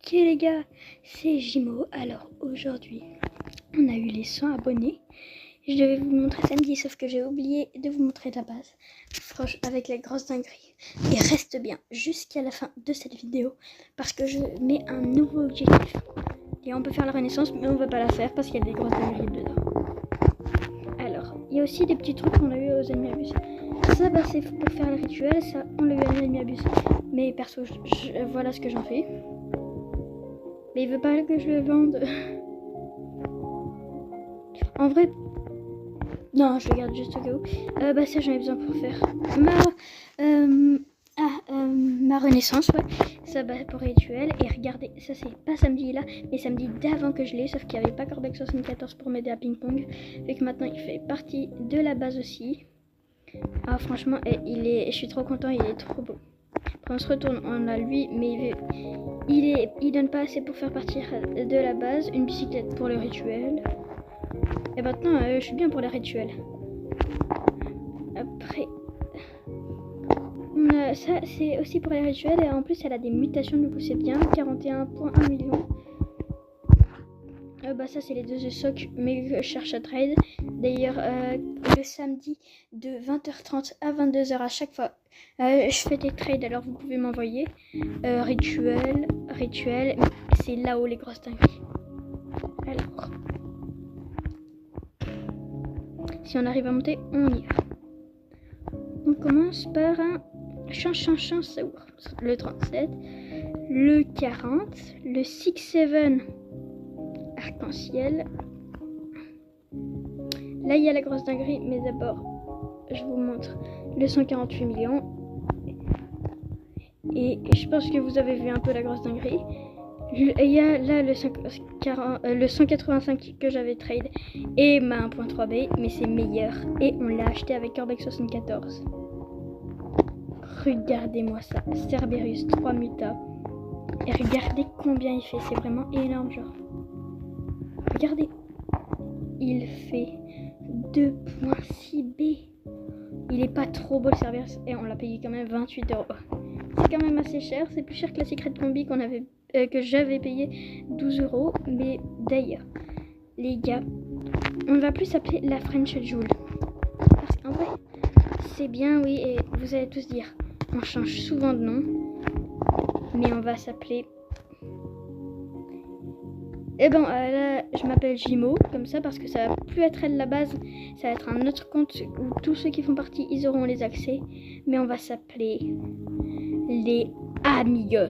Ok les gars, c'est Jimo. Alors aujourd'hui, on a eu les 100 abonnés. Je devais vous montrer samedi, sauf que j'ai oublié de vous montrer la base. Franchement, avec la grosse dinguerie. Et reste bien jusqu'à la fin de cette vidéo, parce que je mets un nouveau objectif. Et on peut faire la renaissance, mais on va pas la faire parce qu'il y a des grosses dingueries dedans. Alors, il y a aussi des petits trucs qu'on a eu aux Animabus. Ça, bah, c'est pour faire le rituel. Ça, on l'a eu à Animabus. Mais perso, voilà ce que j'en fais. Mais il veut pas que je le vende. En vrai, non, je le garde juste au cas où. Bah ça, j'en ai besoin pour faire ma renaissance, ouais. Ça, bah, pour rituel. Et regardez, ça c'est pas samedi là, mais samedi d'avant que je l'ai, sauf qu'il n'y avait pas Corbex74 pour m'aider à ping-pong. Fait que maintenant, il fait partie de la base aussi. Ah, franchement, je suis trop content, il est trop beau. Après, on se retourne, on a lui, mais il donne pas assez pour faire partir de la base. Une bicyclette pour le rituel. Et maintenant, je suis bien pour les rituels. Après, ça c'est aussi pour les rituels. Et en plus, elle a des mutations, du coup c'est bien. 41,1 millions. Bah ça c'est les deux de soc, mais je cherche à trade. D'ailleurs, le samedi de 20h30 à 22h à chaque fois, je fais des trades, alors vous pouvez m'envoyer. Rituel, c'est là-haut les grosses dingueries. Alors, si on arrive à monter, on y va. On commence par un chansour, le 37, le 40, le 6-7 arc-en-ciel. Là, il y a la grosse dinguerie, mais d'abord, je vous montre le 148 millions. Et je pense que vous avez vu un peu la grosse dinguerie. Il y a là le 185 que j'avais trade et ma 1.3B, mais c'est meilleur. Et on l'a acheté avec Corbex74. Regardez-moi ça, Cerberus 3 mutas. Et regardez combien il fait, c'est vraiment énorme genre. Regardez, il fait 2.6B. Il est pas trop beau le Cerberus et on l'a payé quand même 28€. C'est quand même assez cher, c'est plus cher que la Secret Combi que j'avais payé 12€. Mais d'ailleurs, les gars, on va plus s'appeler la French Joule. Parce qu'en vrai, c'est bien, oui, et vous allez tous dire, on change souvent de nom, mais on va s'appeler... Et bon, là, je m'appelle Jimo, comme ça, parce que ça va plus être elle la base, ça va être un autre compte où tous ceux qui font partie, ils auront les accès, mais on va s'appeler les Amigos.